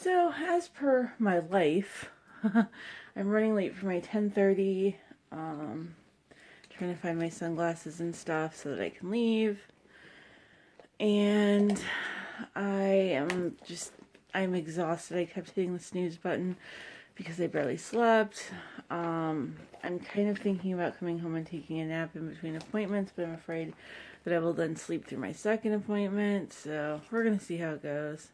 So, as per my life, I'm running late for my 10:30. Trying to find my sunglasses and stuff so that I can leave. And I'm exhausted. I kept hitting the snooze button because I barely slept. I'm kind of thinking about coming home and taking a nap in between appointments, but I'm afraid that I will then sleep through my second appointment. So, we're going to see how it goes.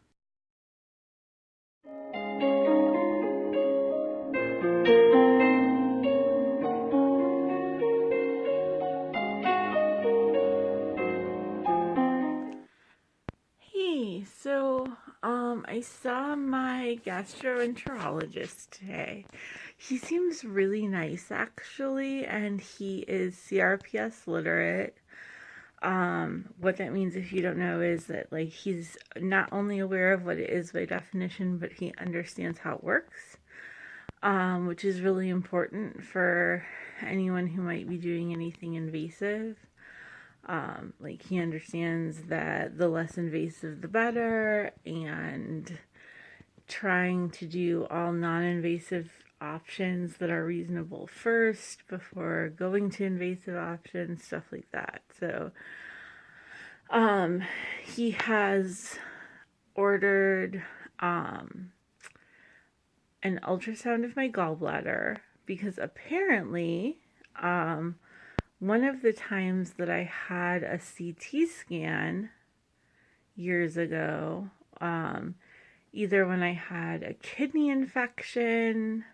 Hey, I saw my gastroenterologist today. He seems really nice actually, and he is CRPS literate. What that means, if you don't know, is that like he's not only aware of what it is by definition, but he understands how it works, which is really important for anyone who might be doing anything invasive. Like he understands that the less invasive the better, and trying to do all non-invasive options that are reasonable first before going to invasive options, stuff like that. So he has ordered an ultrasound of my gallbladder because apparently one of the times that I had a CT scan years ago, either when I had a kidney infection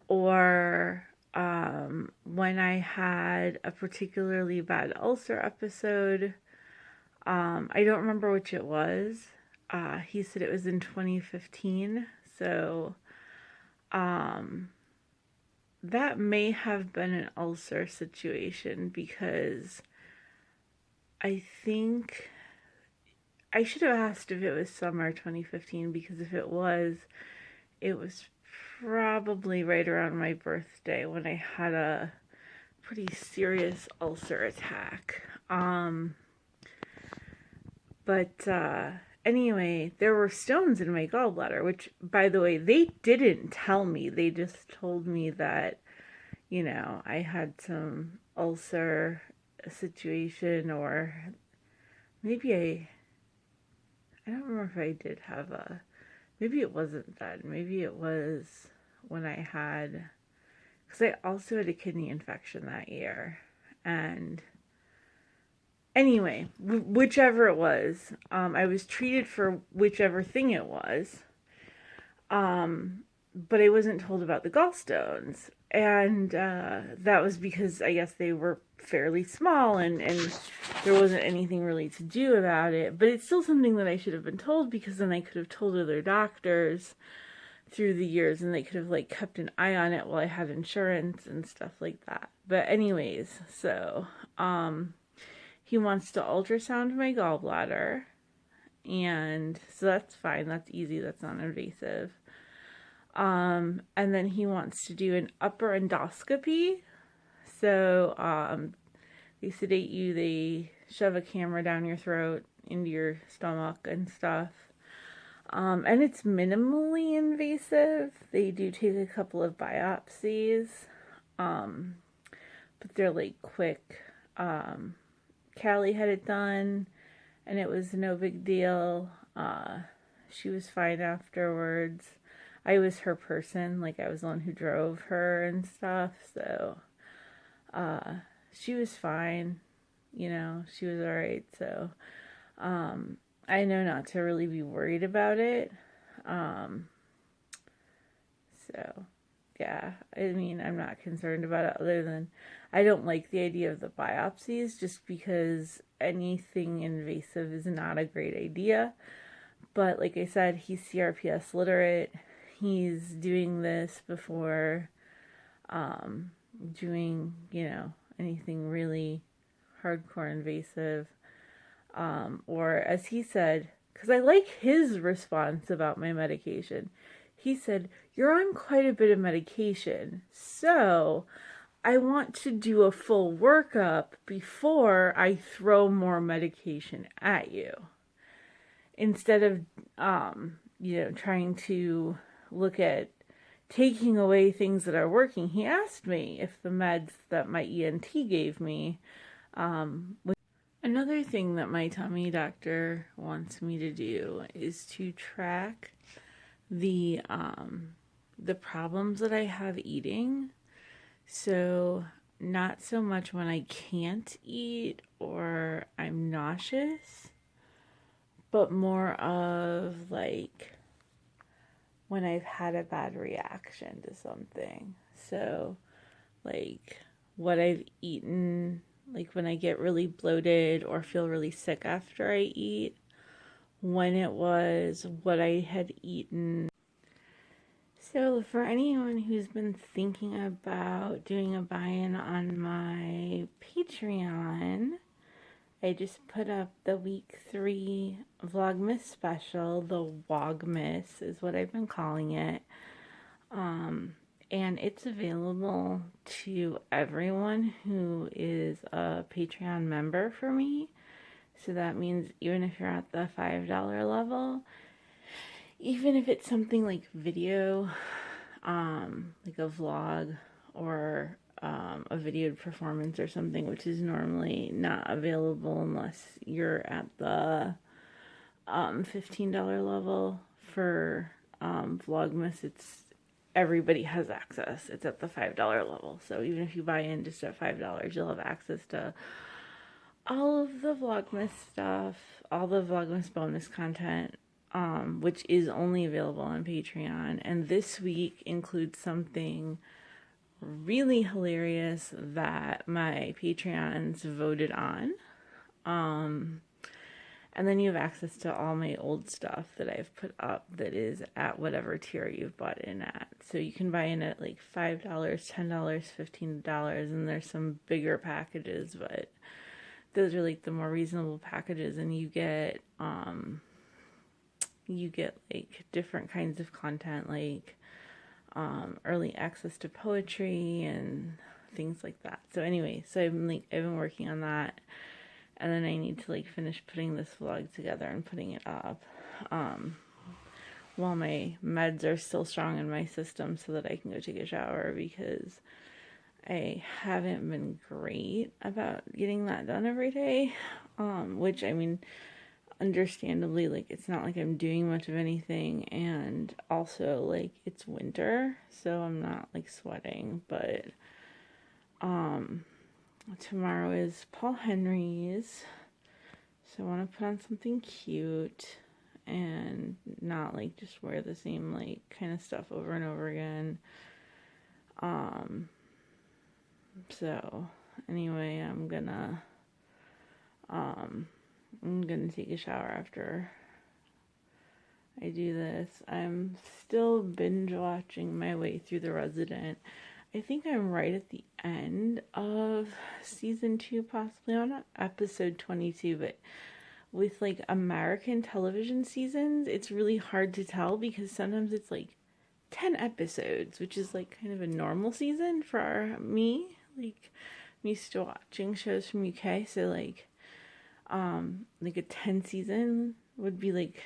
or when I had a particularly bad ulcer episode, I don't remember which it was. He said it was in 2015, so that may have been an ulcer situation, because I think I should have asked if it was summer 2015, because if it was probably right around my birthday when I had a pretty serious ulcer attack. Anyway, there were stones in my gallbladder, which, by the way, they didn't tell me. They just told me that, I had some ulcer situation, or maybe I don't remember if I did have maybe it wasn't then. Maybe it was when I had, because I also had a kidney infection that year. And anyway, whichever it was, I was treated for whichever thing it was, but I wasn't told about the gallstones, and that was because I guess they were fairly small, and there wasn't anything really to do about it. But it's still something that I should have been told, because then I could have told other doctors through the years, and they could have like kept an eye on it while I had insurance and stuff like that. But anyways, so he wants to ultrasound my gallbladder, and so that's fine. That's easy. That's non-invasive. And then he wants to do an upper endoscopy. So they sedate you, they shove a camera down your throat into your stomach and stuff. And it's minimally invasive. They do take a couple of biopsies, but they're like quick. Callie had it done, and it was no big deal. She was fine afterwards. I was her person, like I was the one who drove her and stuff, so she was fine, she was alright. So I know not to really be worried about it. So yeah, I mean, I'm not concerned about it, other than I don't like the idea of the biopsies, just because anything invasive is not a great idea. But like I said, he's CRPS literate. He's doing this before doing, anything really hardcore invasive. Or as he said, because I like his response about my medication. He said, "You're on quite a bit of medication, so I want to do a full workup before I throw more medication at you." Instead of trying to look at taking away things that are working. He asked me if the meds that my ENT gave me, another thing that my tummy doctor wants me to do is to track the problems that I have eating. So not so much when I can't eat or I'm nauseous, but more of like when I've had a bad reaction to something. So like what I've eaten, like when I get really bloated or feel really sick after I eat, when it was, what I had eaten. So for anyone who's been thinking about doing a buy-in on my Patreon, I just put up the week 3 Vlogmas special. The Vlogmas is what I've been calling it. And it's available to everyone who is a Patreon member for me. So that means even if you're at the $5 level, even if it's something like video, like a vlog or a videoed performance or something, which is normally not available unless you're at the $15 level for Vlogmas. Everybody has access. It's at the $5 level. So even if you buy in just at $5, you'll have access to all of the Vlogmas stuff, all the Vlogmas bonus content, which is only available on Patreon. And this week includes something really hilarious that my Patreons voted on. And then you have access to all my old stuff that I've put up that is at whatever tier you've bought in at. So you can buy in at like $5, $10, $15, and there's some bigger packages, but those are like the more reasonable packages, and you get like different kinds of content, like early access to poetry and things like that. So anyway, so I've been working on that, and then I need to like finish putting this vlog together and putting it up while my meds are still strong in my system, so that I can go take a shower, because I haven't been great about getting that done every day, which, I mean, understandably, like, it's not like I'm doing much of anything, and also, like, it's winter, so I'm not, like, sweating, but, tomorrow is Paul Henry's, so I want to put on something cute, and not, like, just wear the same, like, kind of stuff over and over again. So anyway, I'm gonna take a shower after I do this. I'm still binge watching my way through The Resident. I think I'm right at the end of season 2, possibly on episode 22, but with like American television seasons, it's really hard to tell, because sometimes it's like 10 episodes, which is like kind of a normal season for me. Like, I'm used to watching shows from UK, so like a 10 season would be like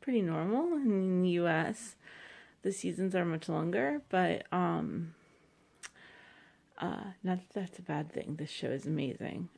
pretty normal. In the US, the seasons are much longer, but not that that's a bad thing. This show is amazing.